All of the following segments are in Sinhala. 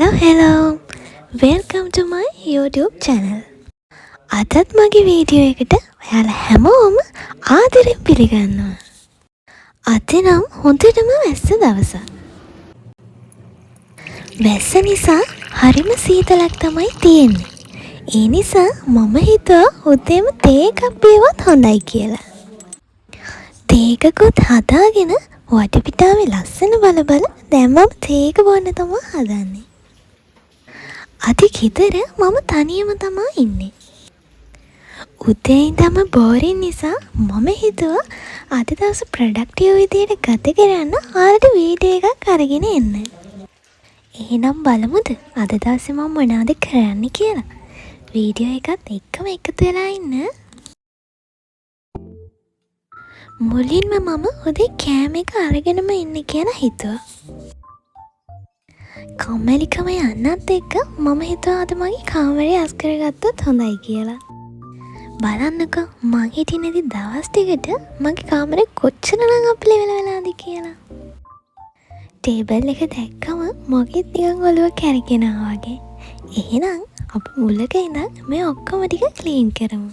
hello. Welcome to my YouTube channel. අදත් මගේ වීඩියෝ එකට ඔයාලා හැමෝම ආදරෙන් පිළිගන්නවා. අද නම් හොඳටම වැස්ස දවසක්. වැස්ස නිසා හරිම සීතලක් තමයි තියෙන්නේ. ඒ නිසා මම හිතුවා උදේම තේ එකක් බීවත් හොඳයි කියලා. තේ එකකුත් හදාගෙන වටපිටාවේ ලස්සන බල දැන් මම තේ එක බොන්න තමයි හදන්නේ. අද ගෙදර මම තනියම තමයි ඉන්නේ. උදේ ඉඳන්ම බෝරින් නිසා මම හිතුවා අද දවස ප්‍රොඩක්ටිව් විදියට ගත කරන්න ආරට වීඩියෝ එකක් අරගෙන එන්න. එහෙනම් බලමුද අද දවසේ මම මොනවද කරන්න කියලා. වීඩියෝ එකත් එක්කම එකතු වෙලා ඉන්න. මුලින්ම මම උදේ කෑම එක අරගෙනම ඉන්න කියලා හිතුවා. කම්මැලිකම යන්නත් එක්ක මම හිතුවා අද මගේ කාමරය අස් කරගත්තොත් හොඳයි කියලා. බලන්නකෝ මං හිටියේ දවස් ටිකට මගේ කාමරේ කොච්චරනම් අප්ලේ වෙලාද කියලා. ටේබල් එක දැක්කම මගෙත් නිකන් ඔළුව කැරකෙනවා වගේ. එහෙනම් අපි මුලක ඉඳන් මේ ඔක්කොම ටික ක්ලීන් කරමු.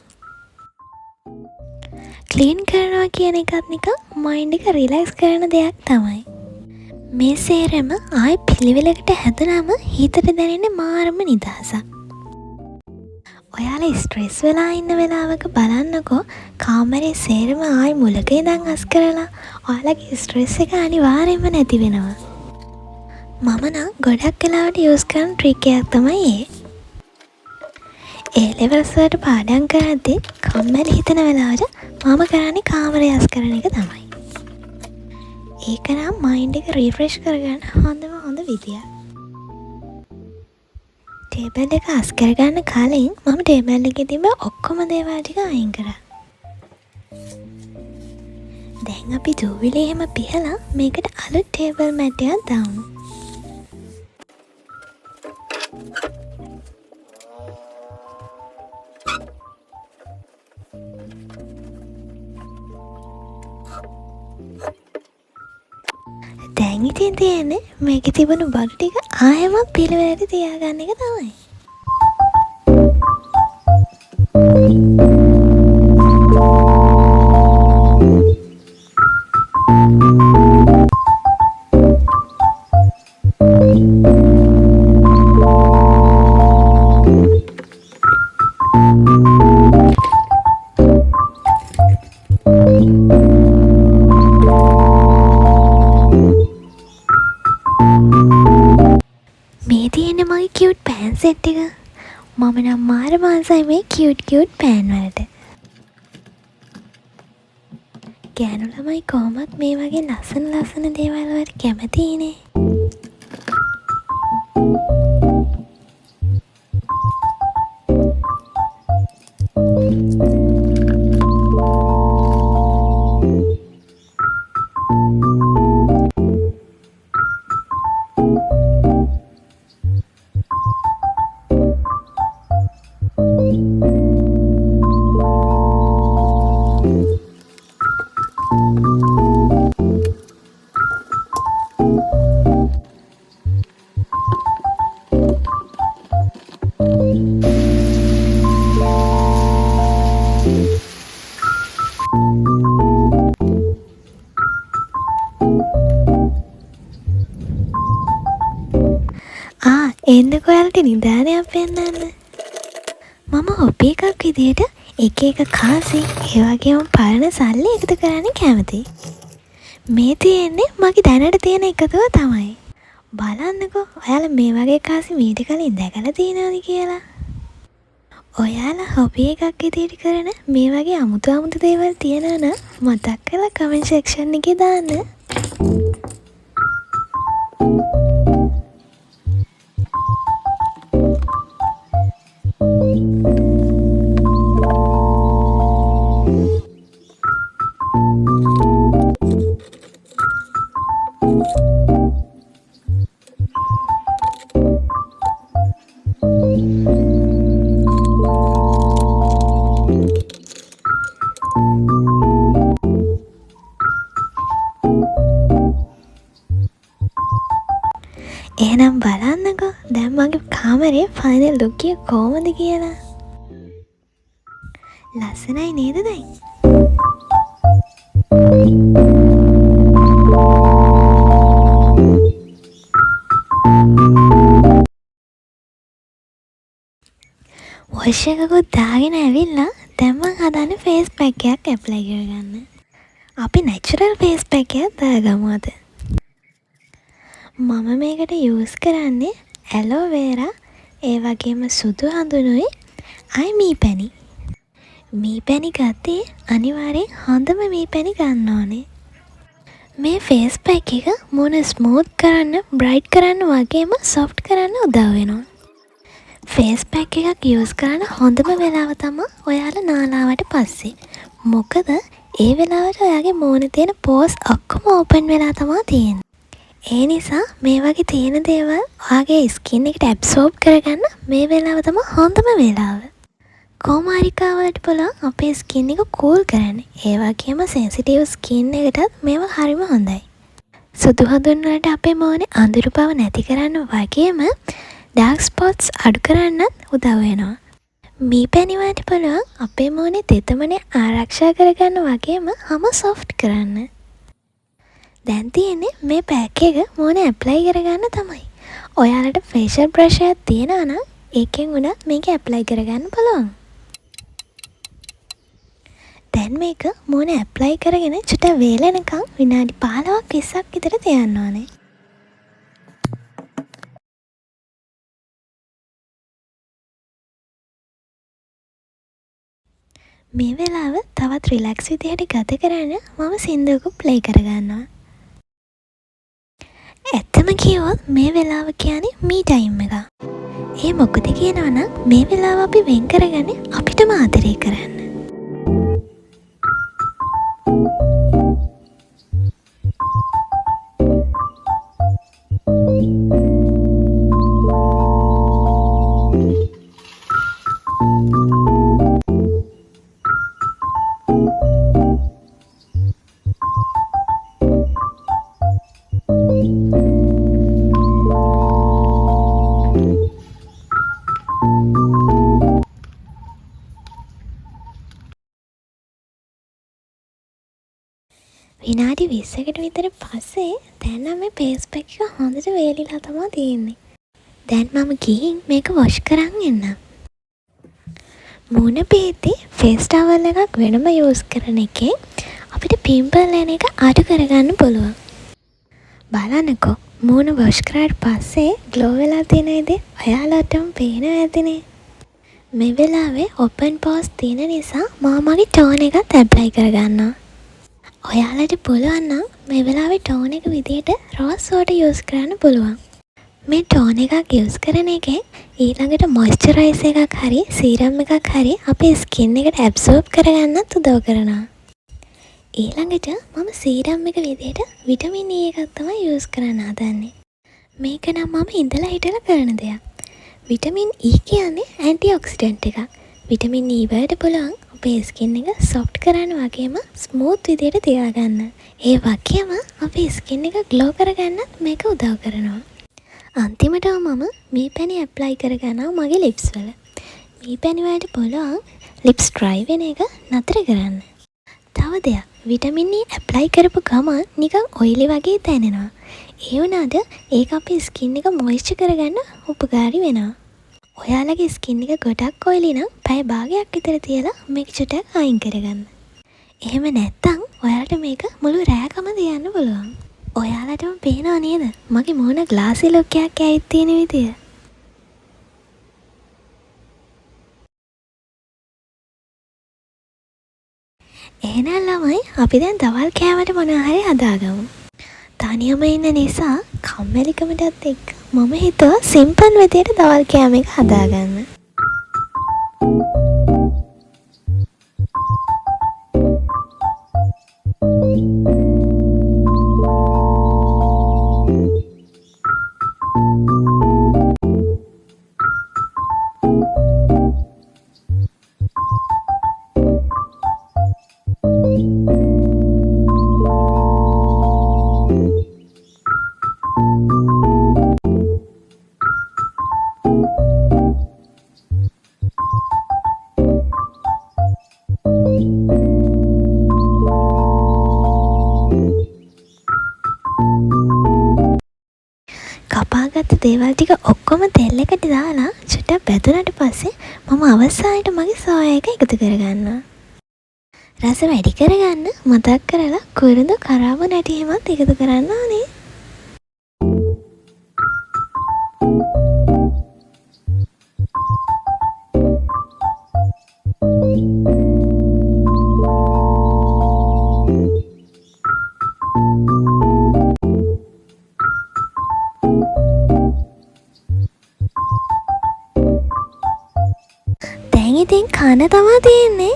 ක්ලීන් කරනවා කියන එකත් නිකන් මයින්ඩ් එක රිලැක්ස් කරන දෙයක් තමයි. මේ සේරම ආයි පිළිවෙලකට හැදුනම හිතට දැනෙන්නේ මාරම නිදහසක්. ඔයාලා ස්ට්‍රෙස් වෙලා ඉන්න වෙලාවක බලන්නකෝ කාමරේ සේරම ආයි මුලක ඉඳන් අස් කරලා ඔයාලගේ ස්ට්‍රෙස් එක අනිවාර්යයෙන්ම නැති වෙනවා. මම නම් ගොඩක් වෙලාවට යූස් කරන ට්‍රික් එකක් තමයි ඒ. ඒ ලෙවල්ස් වලට පාඩම් කරද්දී කම්මැලි හිතෙන වෙලාවට මම කරන්නේ කාමරය අස් කරන එක තමයි. ඒක නම් මයින්ඩ් එක රිෆ්‍රෙෂ් කරගන්න හොඳ විදියක්. ටේබල් එක අස් කරගන්න කලින් මම ටේබල් එකේ තිබ්බ ඔක්කොම දේවල් ටික අයින් කරා. දැන් අපි දූවිලි එහෙම පිහලා මේකට අලුත් ටේබල් මැට් එකක් දාමු. දැන් ඉතින් තියෙන්නේ මේකේ තිබුණු බඩු ටික ආයෙමත් පිළිවෙලට තියාගන්න එක තමයි. මේ තියෙන්නේ මගේ කියුට් පෑන් සෙට් එක. මම නම් මාර මාසයි මේ කියුට් පෑන් වලට. ගෑනු ළමයි කොහොමත් මේ වගේ ලස්සන දේවල් වලට කැමතිනේ. එන්නකෝ ඔයාලට නිදානයක් පෙන්නන්න. මම හොබි එකක් විදියට එක කාසි ඒ වගේම පරණ සල්ලි එකතු කරන්න කැමතියි. මේ තියෙන්නේ මගේ දැනට තියෙන එකතුව තමයි. බලන්නකෝ ඔයාලා මේ වගේ කාසි මීට කලින් දැකලා තියෙනවද කියලා. ඔයාලා හොබි එකක් විදියට කරන මේ වගේ අමුතු දේවල් තියෙනවා නම් මතක් කරලා කමෙන්ට් සෙක්ෂන් එකේ දාන්න. එහෙනම් බලන්නකෝ දැන් මගේ කාමරේ ෆයිනල් ලුක් එක කොහමද කියලා. ලස්සනයි නේද දැන්? වොෂ් එකකුත් දාගෙන ඇවිල්ලා දැන් මං හදන්නේ ෆේස් පැක් එකක් ඇප්ලයි කරගන්න. අපි නැචරල් ෆේස් පැක් එකක් දාගමු අද. මම මේකට යූස් කරන්නේ ඇලෝවේරා ඒ වගේම සුදු හඳුනුයි අයි මී පැණි. මී පැණි ගත්තේ අනිවාර්යෙන් හොඳම මී පැණි ගන්න ඕනේ. මේ ෆේස් පැක් එක මුණ ස්මූත් කරන්න, බ්‍රයිට් කරන්න වගේම සොෆ්ට් කරන්න උදව් වෙනවා. ෆේස් පැක් එකක් යූස් කරන්න හොඳම වෙලාව තමයි ඔයාලා නාලාවට පස්සේ. මොකද ඒ වෙලාවට ඔයාගේ මූණේ තියෙන පෝස් ඔක්කොම ඕපන් වෙලා තමයි තියෙන්නේ. ඒ නිසා මේ වගේ තියෙන දේවල් ඔයාගේ ස්කින් එකට ඇබ්සෝබ් කරගන්න මේ වෙලාව තමයි හොඳම වෙලාව. කොමාරිකාවලට පුළුවන් අපේ ස්කින් එක කූල් කරන්න. ඒ වගේම සෙන්සිටිව් ස්කින් එකටත් මේවා හරිම හොඳයි. සුදු හඳුන් වලට අපේ මූණේ අඳුරු බව නැති කරන්න වගේම ඩාර්ක් ස්පොට්ස් අඩු කරන්නත් උදව් වෙනවා. මී පැණි වලට පුළුවන් අපේ මූණේ තෙතමනේ ආරක්ෂා කරගන්න වගේම හැම සොෆ්ට් කරන්න. දැන් තියෙන්නේ මේ පැක් එක මූණේ ඇප්ලයි කරගන්න තමයි. ඔයාලට ෆේෂල් බ්‍රෂ් එකක් තියෙනවා නම් ඒකෙන් උනත් මේක ඇප්ලයි කරගන්න පුළුවන්. දැන් මේක මූණේ ඇප්ලයි කරගෙන චුට්ටක් වේලෙනකම් විනාඩි 15ක් 20ක් විතර තියන්න ඕනේ. මේ වෙලාව තවත් රිලැක්ස් විදිහට ගත කරන්න මම සින්දුවක ප්ලේ කරගන්නවා. ඇත්තම කිව්වොත් මේ වෙලාව කියන්නේ මී ටයිම් එක. ඒ මොකද කියනවා නම් මේ වෙලාව අපි වෙන් කරගන්නේ අපිටම ආදරය කරන්න. විනාඩි 20කට විතර පස්සේ දැන් නම් මේ ෆේස් පැක් එක හොඳට වේලිලා තමයි තියෙන්නේ. දැන් මම ගිහින් මේක වොෂ් කරන් එන්නම්. මූණ පීති ෆේස් ටවල් එකක් වෙනම යූස් කරන එකෙන් අපිට පිම්පල් එන එක අඩු කරගන්න පුළුවන්. බලන්නකෝ මූණ වොෂ් කරාට පස්සේ ග්ලෝ වෙලා තියෙන ඉතින් ඔයාලටම පේනවා ඇතිනේ. මේ වෙලාවේ ඕපන් පෝස් තියෙන නිසා මම මගේ ටෝන් එකත් ඇප්ලයි කරගන්නවා. ඔයාලට පුළුවන් නම් මේ වෙලාවේ ටෝන් එක විදිහට රෝස් වෝටර් යූස් කරන්න පුළුවන්. මේ ටෝන් එකක් යූස් කරන එකෙන් ඊළඟට මොයිස්චරයිස් එකක් හරි සීරම් එකක් හරි අපේ ස්කින් එකට ඇබ්සෝබ් කරගන්නත් උදව් කරනවා. ඊළඟට මම සීරම් එක විදිහට විටමින් E එකක් තමයි යූස් කරන්න හදන්නේ. මේක නම් මම ඉඳලා හිටලා කරන දෙයක්. විටමින් E කියන්නේ ඇන්ටි ඔක්සිඩන්ට් එකක්. විටමින් E වලට පුළුවන් අපේ ස්කින් එක සොෆ්ට් කරන්න වගේම ස්මූත් විදිහට තියාගන්න. ඒ වගේම අපේ ස්කින් එක ග්ලෝ කරගන්නත් මේක උදව් කරනවා. අන්තිමටම මම මී පැණි ඇප්ලයි කරගන්නවා මගේ ලිප්ස් වල. මී පැණි වලට පුළුවන් ලිප්ස් ඩ්‍රයි වෙන එක නතර කරන්න. තව දෙයක් විටමින් E ඇප්ලයි කරපු ගමන් නිකන් ඔයිලි වගේ දැනෙනවා. ඒ වුණාට ඒක අපේ ස්කින් එක මොයිස්චර් කරගන්න උපකාරී වෙනවා. ඔයාලගේ ස්කින් එක ගොඩක් ඔයිලි නම් පැය භාගයක් විතර තියලා මේක චුට්ටක් අයින් කරගන්න. එහෙම නැත්තම් ඔයාලට මේක මුළු රෑකම තියන්න පුළුවන්. ඔයාලටම පේනව නේද මගේ මූණ ග්ලාසි ලුක් එකක් ඇවිත් තියෙන විදිය. එහෙනම් ළමයි අපි දැන් දවල් කෑමට මොනවා හරි හදාගමු. තනියම ඉන්න නිසා කම්මැලිකමටත් එක්ක මම හිතුවා සිම්පල් විදියට දවල් කෑම එක හදාගන්න. දේවල් ටික ඔක්කොම තෙල් එකට දාලා චුට්ටක් බැදුනට පස්සේ මම අවසානයේ මගේ සෝයා එක එකතු කරගන්නවා. රස වැඩි කරගන්න මතක් කරලා කුරුඳු කරාබු නැටි හිමත් එකතු කරන්න ඕනේ. දැන් ඉතින් කන තමා තියෙන්නේ.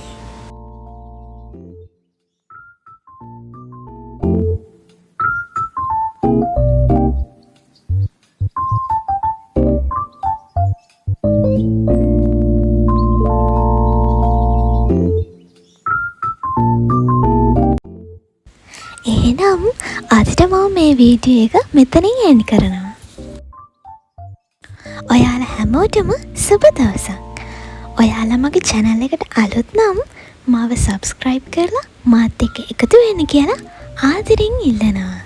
එහෙනම් අදට මම මේ වීඩියෝ එක මෙතනින් එන්ඩ් කරනවා. ඔයාලා හැමෝටම සුබ දවසක්. ඔයාලා මගේ channel එකට අලුත් නම් මාව subscribe කරලා මාත් එක්ක එකතු වෙන්න කියලා ආදරෙන් ඉල්ලනවා.